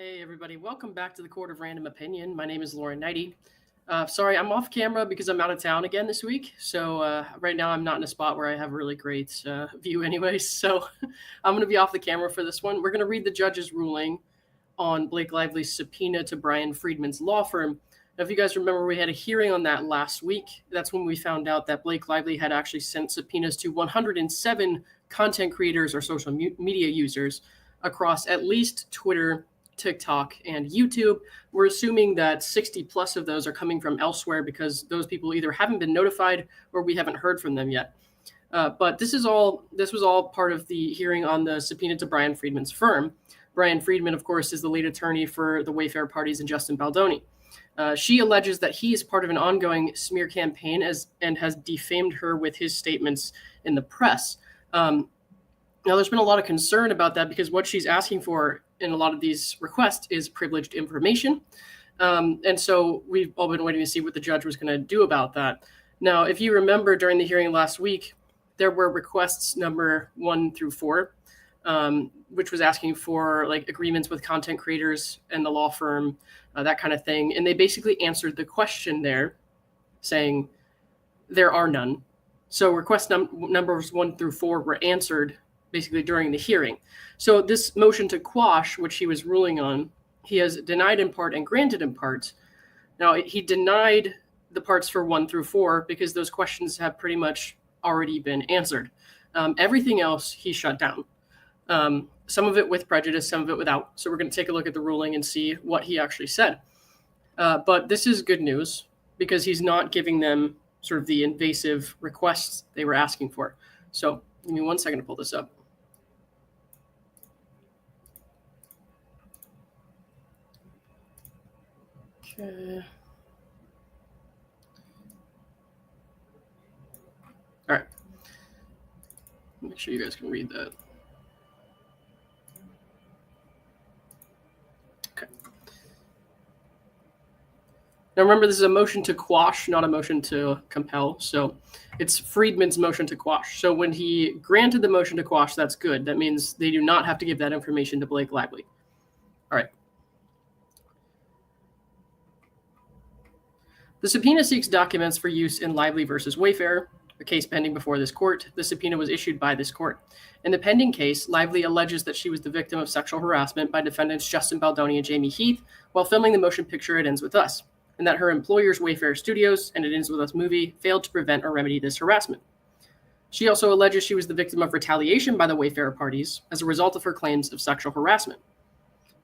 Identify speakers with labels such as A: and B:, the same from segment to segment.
A: Hey, everybody. Welcome back to the Court of Random Opinion. My name is Neidigh. Sorry, I'm off camera because I'm out of town again this week. So right now I'm not in a spot where I have a really great view anyways. So I'm going to be off the camera for this one. We're going to read the judge's ruling on Blake Lively's subpoena to Bryan Freedman's law firm. Now, if you guys remember, we had a hearing on that last week. That's when we found out that Blake Lively had actually sent subpoenas to 107 content creators or social media users across at least Twitter, TikTok, and YouTube. We're assuming that 60 plus of those are coming from elsewhere because those people either haven't been notified or we haven't heard from them yet. But this was all part of the hearing on the subpoena to Bryan Freedman's firm. Bryan Freedman, of course, is the lead attorney for the Wayfarer parties and Justin Baldoni. She alleges that he is part of an ongoing smear campaign and has defamed her with his statements in the press. Now, there's been a lot of concern about that because what she's asking for in a lot of these requests is privileged information. And so we've all been waiting to see what the judge was going to do about that. Now, if you remember during the hearing last week, there were requests number 1 through 4, which was asking for like agreements with content creators and the law firm, that kind of thing. And they basically answered the question there saying there are none. So request numbers 1 through 4 were answered basically during the hearing. So this motion to quash, which he was ruling on, he has denied in part and granted in part. Now, he denied the parts for 1 through 4 because those questions have pretty much already been answered. Everything else he shut down. Some of it with prejudice, some of it without. So we're going to take a look at the ruling and see what he actually said. But this is good news because he's not giving them sort of the invasive requests they were asking for. So give me 1 second to pull this up. Okay. All right. Make sure you guys can read that. Okay. Now remember, this is a motion to quash, not a motion to compel. So it's Freedman's motion to quash. So when he granted the motion to quash, that's good. That means they do not have to give that information to Blake Lively. All right. The subpoena seeks documents for use in Lively versus Wayfarer, a case pending before this court. The subpoena was issued by this court. In the pending case, Lively alleges that she was the victim of sexual harassment by defendants Justin Baldoni and Jamie Heath while filming the motion picture It Ends With Us, and that her employers, Wayfarer Studios and It Ends With Us movie, failed to prevent or remedy this harassment. She also alleges she was the victim of retaliation by the Wayfarer parties as a result of her claims of sexual harassment.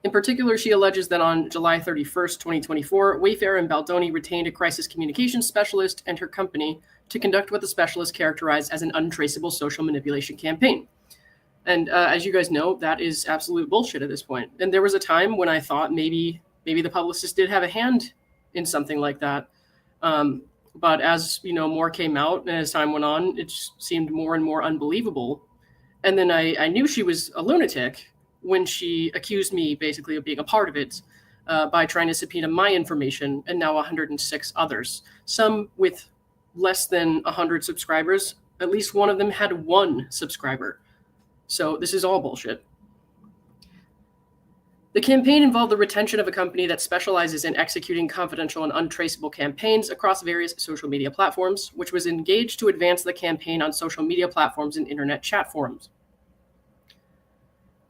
A: In particular, she alleges that on July 31st, 2024, Wayfarer and Baldoni retained a crisis communications specialist and her company to conduct what the specialist characterized as an untraceable social manipulation campaign. And as you guys know, that is absolute bullshit at this point. And there was a time when I thought maybe the publicist did have a hand in something like that. But as more came out and as time went on, it just seemed more and more unbelievable. And then I knew she was a lunatic when she accused me basically of being a part of it by trying to subpoena my information and now 106 others, some with less than 100 subscribers. At least one of them had 1 subscriber. So this is all bullshit. The campaign involved the retention of a company that specializes in executing confidential and untraceable campaigns across various social media platforms, which was engaged to advance the campaign on social media platforms and internet chat forums.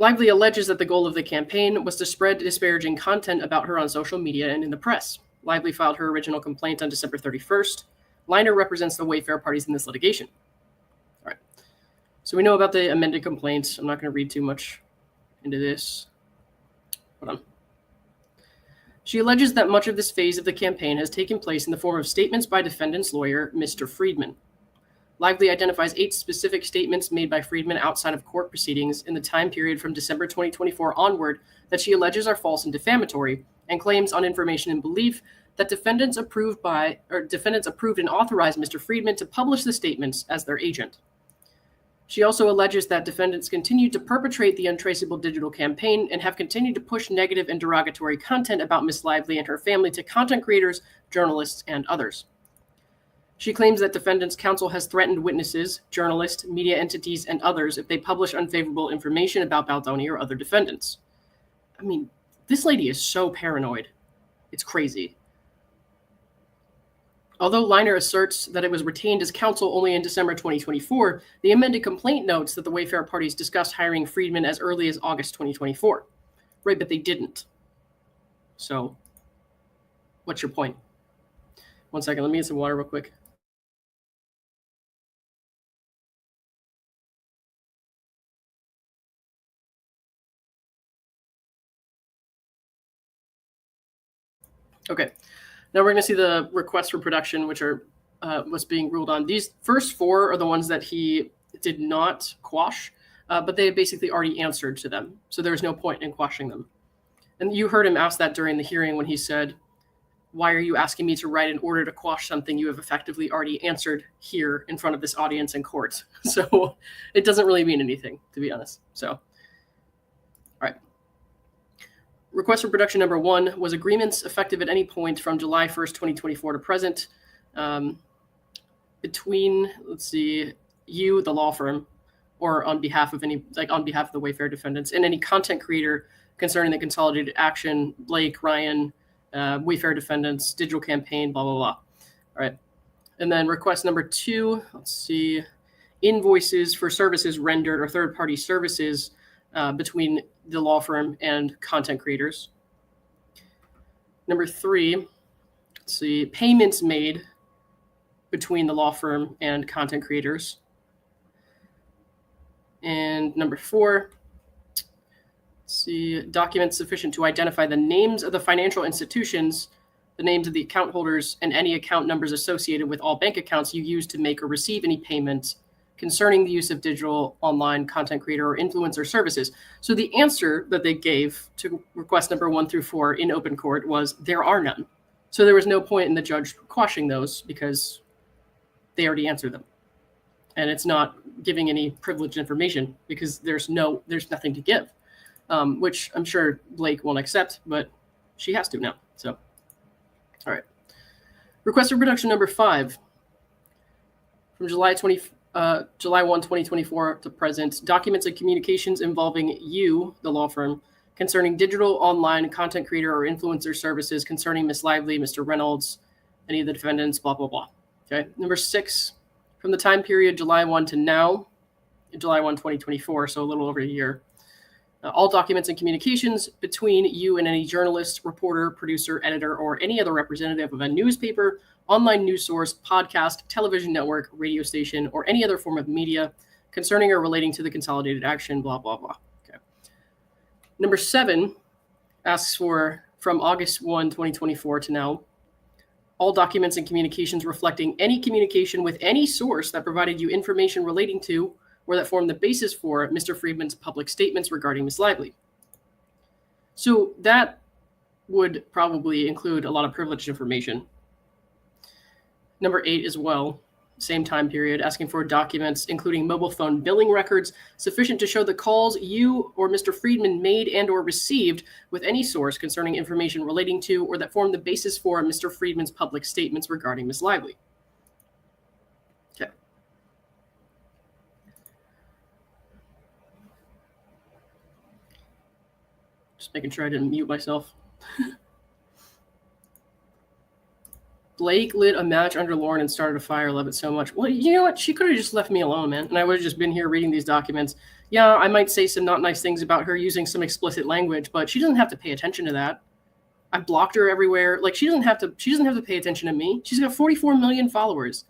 A: Lively alleges that the goal of the campaign was to spread disparaging content about her on social media and in the press. Lively filed her original complaint on December 31st. Liner represents the Wayfarer parties in this litigation. All right. So we know about the amended complaints. I'm not going to read too much into this. Hold on. She alleges that much of this phase of the campaign has taken place in the form of statements by defendant's lawyer, Mr. Freedman. Lively identifies 8 specific statements made by Freedman outside of court proceedings in the time period from December 2024 onward that she alleges are false and defamatory, and claims on information and belief that defendants approved and authorized Mr. Freedman to publish the statements as their agent. She also alleges that defendants continued to perpetrate the untraceable digital campaign and have continued to push negative and derogatory content about Ms. Lively and her family to content creators, journalists, and others. She claims that defendants' counsel has threatened witnesses, journalists, media entities, and others if they publish unfavorable information about Baldoni or other defendants. I mean, This lady is so paranoid. It's crazy. Although Liner asserts that it was retained as counsel only in December 2024, the amended complaint notes that the Wayfarer parties discussed hiring Freedman as early as August 2024. Right, but they didn't. So, what's your point? One second, let me get some water real quick. Okay, now we're going to see the requests for production, which are what's being ruled on. These first four are the ones that he did not quash, but they basically already answered to them. So there was no point in quashing them. And you heard him ask that during the hearing when he said, why are you asking me to write an order to quash something you have effectively already answered here in front of this audience in court? So it doesn't really mean anything, to be honest. So, all right. Request for production number 1 was agreements effective at any point from July 1st, 2024 to present between, let's see, you, the law firm, or on behalf of on behalf of the Wayfarer defendants, and any content creator concerning the consolidated action, Blake, Ryan, Wayfarer defendants, digital campaign, blah, blah, blah. All right. And then request number 2, let's see, invoices for services rendered or third-party services between the law firm and content creators. Number 3, let's see, payments made between the law firm and content creators. And number 4, let's see, documents sufficient to identify the names of the financial institutions, the names of the account holders, and any account numbers associated with all bank accounts you use to make or receive any payments concerning the use of digital, online, content creator, or influencer services. So the answer that they gave to request number 1 through 4 in open court was there are none. So there was no point in the judge quashing those because they already answered them. And it's not giving any privileged information because there's nothing to give, which I'm sure Blake won't accept, but she has to now. So, all right. Request for production number 5 from July 1, 2024 to present, documents and communications involving you, the law firm, concerning digital, online, content creator, or influencer services concerning Ms. Lively, Mr. Reynolds, any of the defendants, blah, blah, blah. Okay. Number 6, from the time period July 1 to now, July 1, 2024, so a little over a year, all documents and communications between you and any journalist, reporter, producer, editor, or any other representative of a newspaper, online news source, podcast, television network, radio station, or any other form of media concerning or relating to the consolidated action, blah, blah, blah. Okay. Number 7 asks for, from August 1, 2024 to now, all documents and communications reflecting any communication with any source that provided you information relating to or that formed the basis for Mr. Freedman's public statements regarding Ms. Lively. So that would probably include a lot of privileged information. Number 8 as well, same time period, asking for documents including mobile phone billing records sufficient to show the calls you or Mr. Freedman made and or received with any source concerning information relating to or that formed the basis for Mr. Freedman's public statements regarding Ms. Lively. Okay. Just making sure I didn't mute myself. Blake lit a match under Lauren and started a fire. Love it so much. Well, you know what? She could have just left me alone, man. And I would have just been here reading these documents. Yeah, I might say some not nice things about her using some explicit language, but she doesn't have to pay attention to that. I blocked her everywhere. Like she doesn't have to pay attention to me. She's got 44 million followers.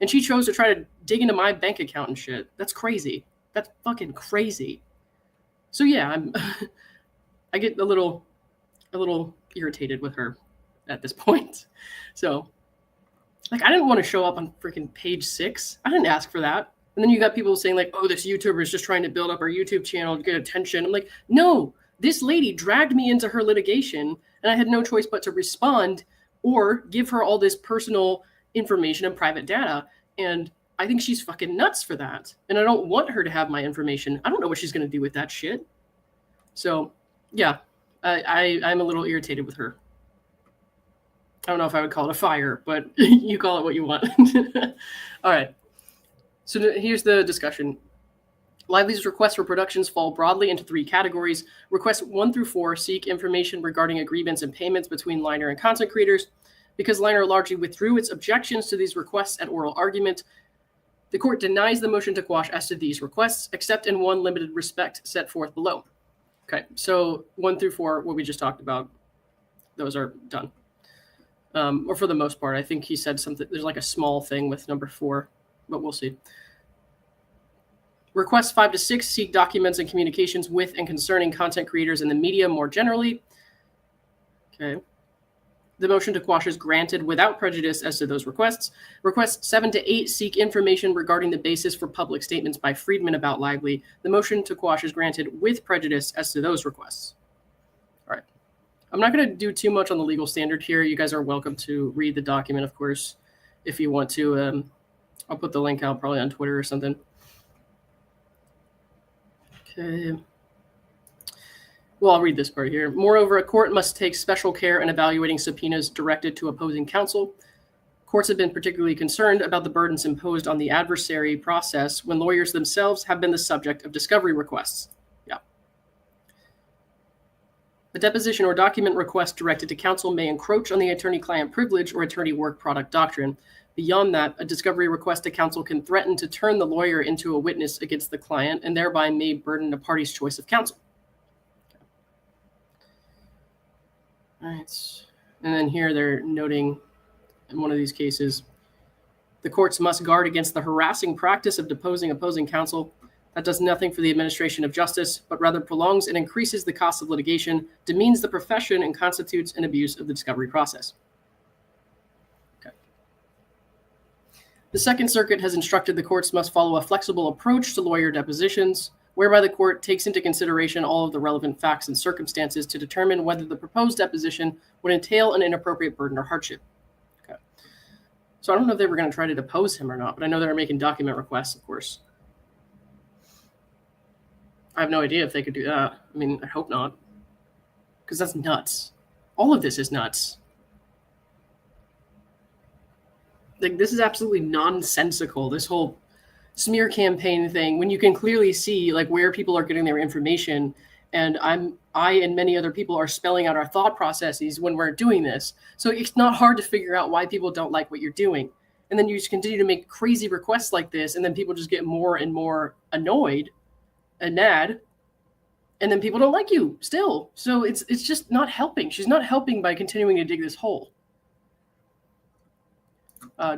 A: And she chose to try to dig into my bank account and shit. That's crazy. That's fucking crazy. So yeah, I get a little irritated with her at this point. So, like, I didn't want to show up on freaking page 6. I didn't ask for that. And then you got people saying like, oh, this YouTuber is just trying to build up our YouTube channel to get attention. I'm like, no, this lady dragged me into her litigation and I had no choice but to respond or give her all this personal information and private data. And I think she's fucking nuts for that. And I don't want her to have my information. I don't know what she's going to do with that shit. So, yeah, I'm a little irritated with her. I don't know if I would call it a fire, but you call it what you want. All right. So here's the discussion. Lively's requests for productions fall broadly into three categories. Requests 1 through 4 seek information regarding agreements and payments between Liner and content creators. Because Liner largely withdrew its objections to these requests at oral argument, the court denies the motion to quash as to these requests, except in one limited respect set forth below. Okay, so 1 through 4, what we just talked about, those are done. Or for the most part. I think he said something, there's like a small thing with number 4, but we'll see. Requests 5 to 6 seek documents and communications with and concerning content creators and the media more generally. Okay. The motion to quash is granted without prejudice as to those requests. Requests 7 to 8 seek information regarding the basis for public statements by Freedman about Lively. The motion to quash is granted with prejudice as to those requests. All right. I'm not going to do too much on the legal standard here. You guys are welcome to read the document, of course, if you want to. I'll put the link out probably on Twitter or something. Okay. Well, I'll read this part here. Moreover, a court must take special care in evaluating subpoenas directed to opposing counsel. Courts have been particularly concerned about the burdens imposed on the adversary process when lawyers themselves have been the subject of discovery requests. Yeah. A deposition or document request directed to counsel may encroach on the attorney-client privilege or attorney work product doctrine. Beyond that, a discovery request to counsel can threaten to turn the lawyer into a witness against the client and thereby may burden a party's choice of counsel. All right. And then here they're noting in one of these cases, the courts must guard against the harassing practice of deposing opposing counsel. That does nothing for the administration of justice, but rather prolongs and increases the cost of litigation, demeans the profession, and constitutes an abuse of the discovery process. The Second Circuit has instructed the courts must follow a flexible approach to lawyer depositions, whereby the court takes into consideration all of the relevant facts and circumstances to determine whether the proposed deposition would entail an inappropriate burden or hardship. Okay. So I don't know if they were going to try to depose him or not, but I know they were making document requests, of course. I have no idea if they could do that. I mean, I hope not, because that's nuts. All of this is nuts. Like, this is absolutely nonsensical, this whole smear campaign thing, when you can clearly see like where people are getting their information. And I and many other people are spelling out our thought processes when we're doing this. So it's not hard to figure out why people don't like what you're doing. And then you just continue to make crazy requests like this. And then people just get more and more annoyed and mad. And then people don't like you still. So it's just not helping. She's not helping by continuing to dig this hole.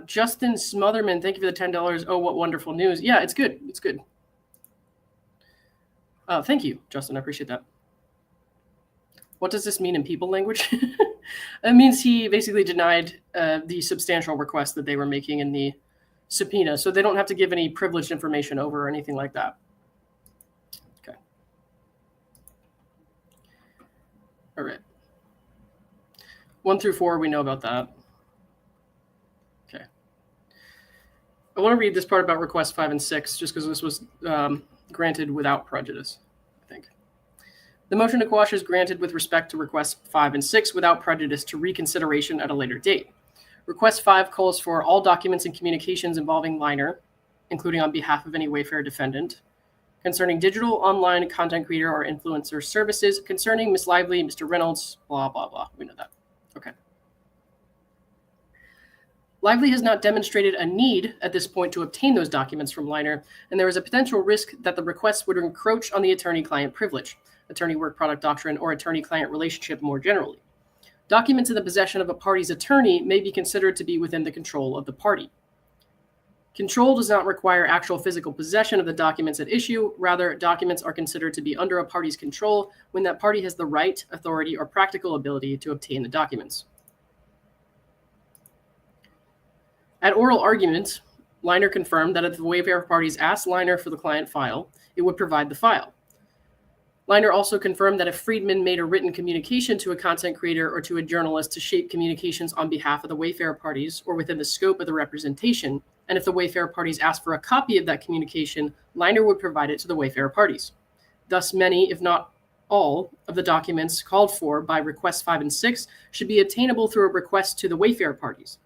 A: Justin Smotherman, thank you for the $10. Oh, what wonderful news. Yeah, it's good. It's good. Thank you, Justin. I appreciate that. What does this mean in people language? It means he basically denied the substantial request that they were making in the subpoena, so they don't have to give any privileged information over or anything like that. Okay. All right. 1 through 4, we know about that. Okay. I want to read this part about requests 5 and 6, just because this was granted without prejudice, I think. The motion to quash is granted with respect to requests 5 and 6 without prejudice to reconsideration at a later date. Request 5 calls for all documents and communications involving Liner, including on behalf of any Wayfarer defendant, concerning digital, online, content creator, or influencer services, concerning Miss Lively, Mr. Reynolds, blah, blah, blah. We know that. Okay. Lively has not demonstrated a need at this point to obtain those documents from Liner, and there is a potential risk that the requests would encroach on the attorney-client privilege, attorney work product doctrine, or attorney-client relationship more generally. Documents in the possession of a party's attorney may be considered to be within the control of the party. Control does not require actual physical possession of the documents at issue. Rather, documents are considered to be under a party's control when that party has the right, authority, or practical ability to obtain the documents. At oral argument, Liner confirmed that if the Wayfarer parties asked Liner for the client file, it would provide the file. Liner also confirmed that if Freedman made a written communication to a content creator or to a journalist to shape communications on behalf of the Wayfarer parties or within the scope of the representation, and if the Wayfarer parties asked for a copy of that communication, Liner would provide it to the Wayfarer parties. Thus, many, if not all, of the documents called for by requests 5 and 6 should be attainable through a request to the Wayfarer parties.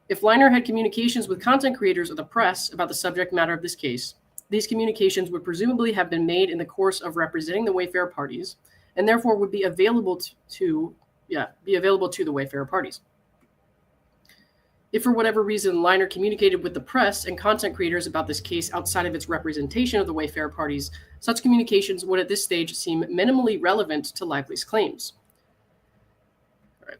A: If Liner had communications with content creators or the press about the subject matter of this case, These communications would presumably have been made in the course of representing the Wayfarer parties, and therefore would be available to the Wayfarer parties. If for whatever reason Liner communicated with the press and content creators about this case outside of its representation of the Wayfarer parties, such communications would at this stage seem minimally relevant to Lively's claims. All right.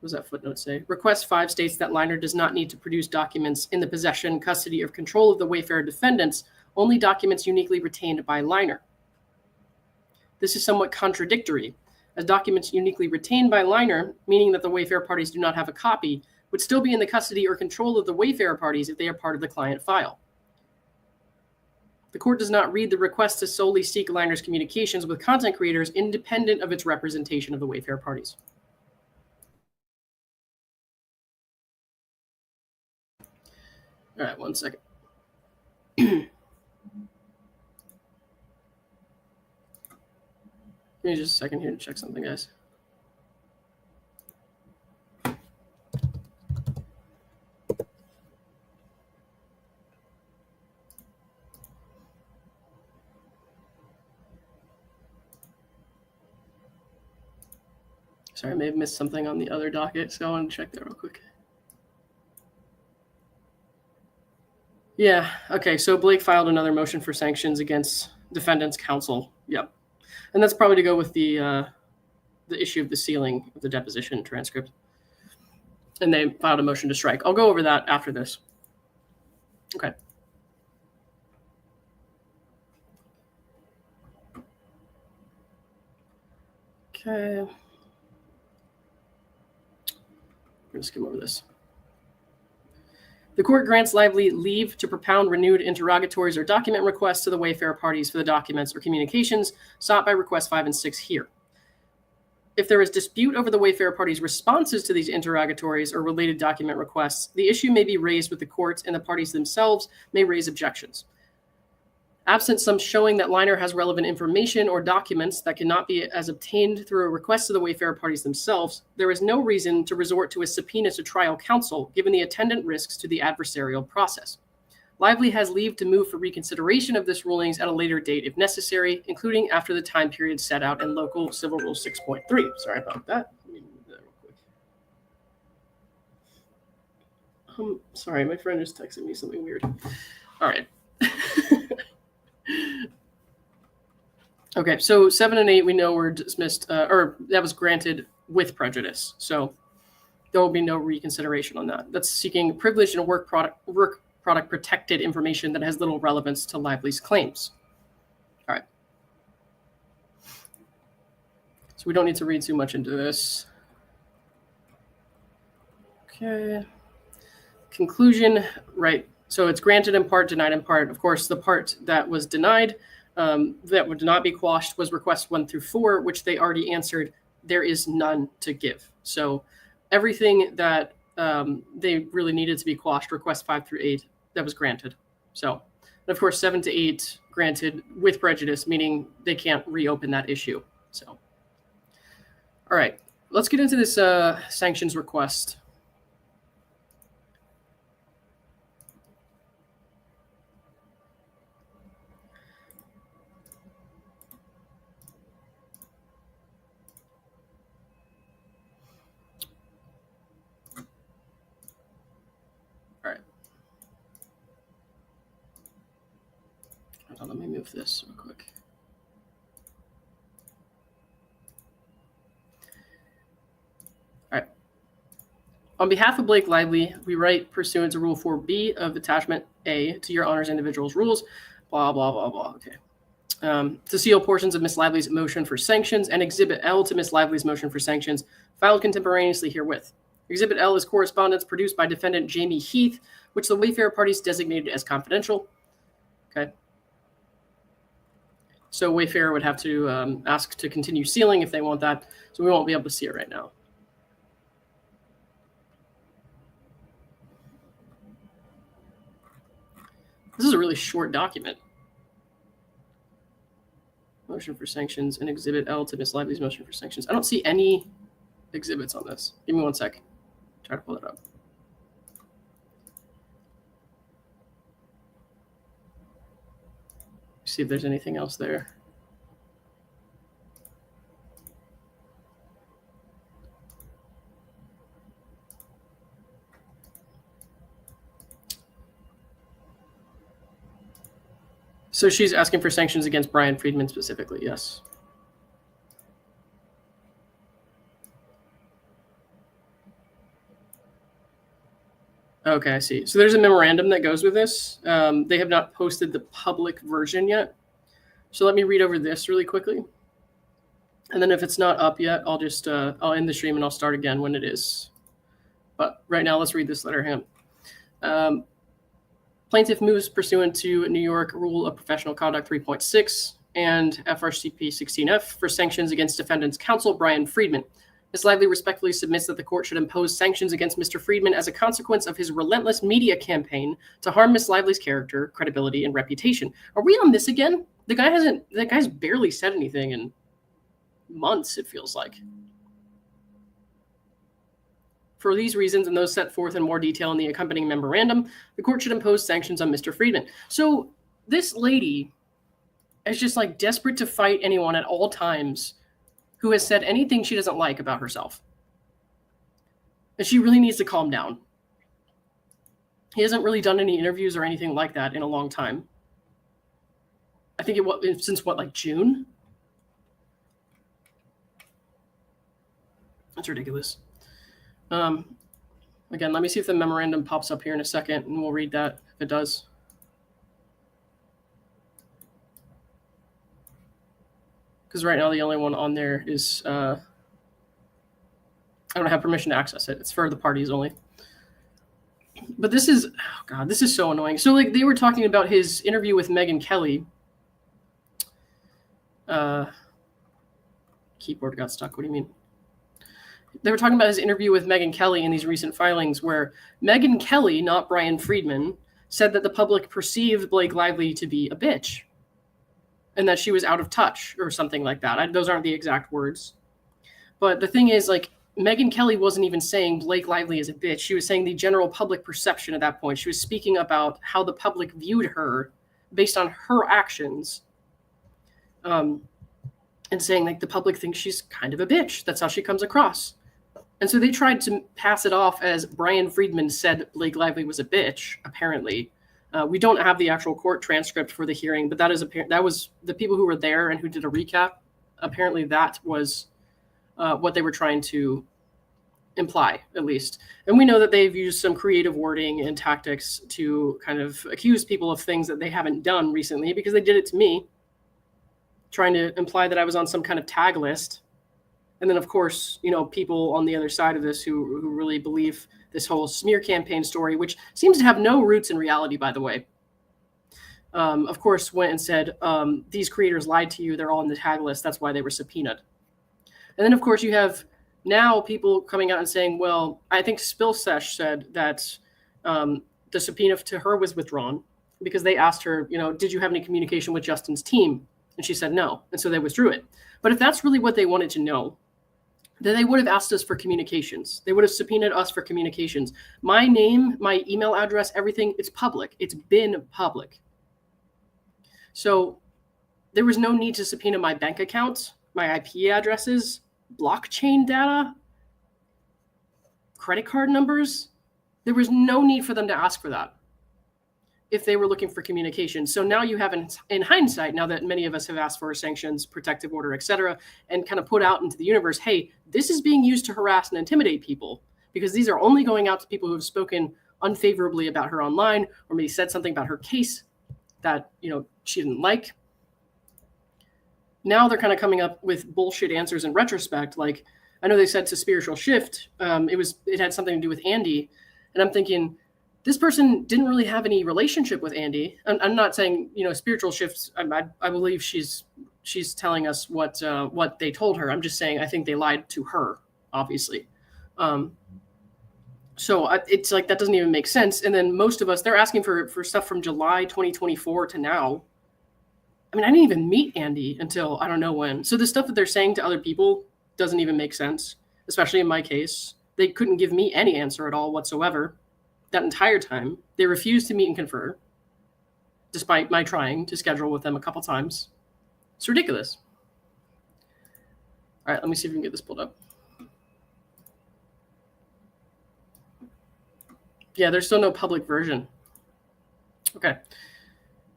A: What does that footnote say? Request 5 states that Liner does not need to produce documents in the possession, custody, or control of the Wayfarer defendants, only documents uniquely retained by Liner. This is somewhat contradictory, as documents uniquely retained by Liner, meaning that the Wayfarer parties do not have a copy, would still be in the custody or control of the Wayfarer parties if they are part of the client file. The court does not read the request to solely seek Liner's communications with content creators independent of its representation of the Wayfarer parties. All right, 1 second. Give me just a second here to check something, guys. Sorry, I may have missed something on the other docket, so I want to check that real quick. Yeah, okay, so Blake filed another motion for sanctions against defendant's counsel. Yep. And that's probably to go with the issue of the sealing of the deposition transcript. And they filed a motion to strike. I'll go over that after this. Okay. Okay. We're going to skim over this. The court grants Lively leave to propound renewed interrogatories or document requests to the Wayfarer parties for the documents or communications sought by requests 5 and 6 here. If there is dispute over the Wayfarer parties' responses to these interrogatories or related document requests, the issue may be raised with the courts, and the parties themselves may raise objections. Absent some showing that Liner has relevant information or documents that cannot be as obtained through a request to the Wayfarer parties themselves, there is no reason to resort to a subpoena to trial counsel, given the attendant risks to the adversarial process. Lively has leave to move for reconsideration of this rulings at a later date if necessary, including after the time period set out in Local Civil Rule 6.3. Sorry about that. Let me move that real quick. Sorry, my friend just texted me something weird. All right. Okay, so 7 and 8 we know were dismissed, or that was granted with prejudice. So there will be no reconsideration on that. That's seeking privileged and work product protected information that has little relevance to Lively's claims. All right. So we don't need to read too much into this. Okay. Conclusion, right. So it's granted in part, denied in part. Of course, the part that was denied, that would not be quashed, was requests 1 through 4, which they already answered. There is none to give. So everything that they really needed to be quashed, requests 5 through 8, that was granted. So, and of course, 7 to 8 granted with prejudice, meaning they can't reopen that issue. So, all right, let's get into this sanctions request. Let me move this real quick. All right. On behalf of Blake Lively, we write pursuant to Rule 4B of Attachment A to your Honor's Individual's Rules, blah, blah, blah, blah. Okay. To seal portions of Ms. Lively's motion for sanctions and Exhibit L to Ms. Lively's motion for sanctions filed contemporaneously herewith. Exhibit L is correspondence produced by defendant Jamie Heath, which the Wayfarer parties designated as confidential. Okay. So Wayfarer would have to ask to continue sealing if they want that. So we won't be able to see it right now. This is a really short document. Motion for sanctions and Exhibit L to Ms. Lively's motion for sanctions. I don't see any exhibits on this. Give me 1 sec. Try to pull that up. See if there's anything else there. So she's asking for sanctions against Bryan Freedman specifically, yes. Okay, I see. So there's a memorandum that goes with this. They have not posted the public version yet. So let me read over this really quickly. And then if it's not up yet, I'll just I'll end the stream and I'll start again when it is. But right now, let's read this letter. Plaintiff moves pursuant to New York Rule of Professional Conduct 3.6 and FRCP 16F for sanctions against defendant's counsel, Bryan Freedman. Ms. Lively respectfully submits that the court should impose sanctions against Mr. Freedman as a consequence of his relentless media campaign to harm Ms. Lively's character, credibility, and reputation. Are we on this again? The guy's barely said anything in months, it feels like. For these reasons and those set forth in more detail in the accompanying memorandum, the court should impose sanctions on Mr. Freedman. So this lady is just like desperate to fight anyone at all times who has said anything she doesn't like about herself. And she really needs to calm down. He hasn't really done any interviews or anything like that in a long time. I think since like June? That's ridiculous. Again, let me see if the memorandum pops up here in a second, and we'll read that if it does. Because right now the only one on there is I don't have permission to access it. It's for the parties only. But this is, oh God, this is so annoying. So like they were talking about his interview with Megyn Kelly. Keyboard got stuck. What do you mean? They were talking about his interview with Megyn Kelly in these recent filings where Megyn Kelly, not Bryan Freedman, said that the public perceived Blake Lively to be a bitch and that she was out of touch or something like that. Those aren't the exact words. But the thing is, like, Megyn Kelly wasn't even saying Blake Lively is a bitch. She was saying the general public perception at that point. She was speaking about how the public viewed her based on her actions. And saying, like, the public thinks she's kind of a bitch. That's how she comes across. And so they tried to pass it off as Bryan Freedman said Blake Lively was a bitch, apparently. We don't have the actual court transcript for the hearing, but that was the people who were there and who did a recap. Apparently that was what they were trying to imply, at least. And we know that they've used some creative wording and tactics to kind of accuse people of things that they haven't done recently, because they did it to me, trying to imply that I was on some kind of tag list. And then, of course, you know, people on the other side of this who really believe this whole smear campaign story, which seems to have no roots in reality, by the way, of course, went and said, these creators lied to you. They're all on the tag list. That's why they were subpoenaed. And then, of course, you have now people coming out and saying, well, I think Spillsesh said that the subpoena to her was withdrawn because they asked her, you know, did you have any communication with Justin's team? And she said no. And so they withdrew it. But if that's really what they wanted to know, then they would have asked us for communications. They would have subpoenaed us for communications. My name, my email address, everything, it's public. It's been public. So there was no need to subpoena my bank accounts, my IP addresses, blockchain data, credit card numbers. There was no need for them to ask for that if they were looking for communication. So now you have, in hindsight, now that many of us have asked for sanctions, protective order, et cetera, and kind of put out into the universe, hey, this is being used to harass and intimidate people, because these are only going out to people who have spoken unfavorably about her online, or maybe said something about her case that, you know, she didn't like. Now they're kind of coming up with bullshit answers in retrospect. Like, I know they said to Spiritual Shift, it had something to do with Andy. And I'm thinking, this person didn't really have any relationship with Andy. I'm not saying, you know, Spiritual Shifts. I believe she's telling us what they told her. I'm just saying I think they lied to her, obviously. So it's like that doesn't even make sense. And then most of us, they're asking for stuff from July 2024 to now. I mean, I didn't even meet Andy until I don't know when. So the stuff that they're saying to other people doesn't even make sense, especially in my case. They couldn't give me any answer at all whatsoever. That entire time, they refused to meet and confer. despite my trying to schedule with them a couple times. It's ridiculous. All right, let me see if we can get this pulled up. Yeah, there's still no public version. Okay.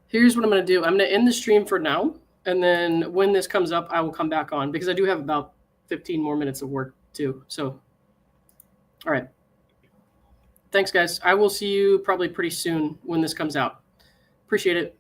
A: Here's what I'm going to do. I'm going to end the stream for now. And then when this comes up, I will come back on because I do have about 15 more minutes of work too. So, all right. Thanks, guys. I will see you probably pretty soon when this comes out. Appreciate it.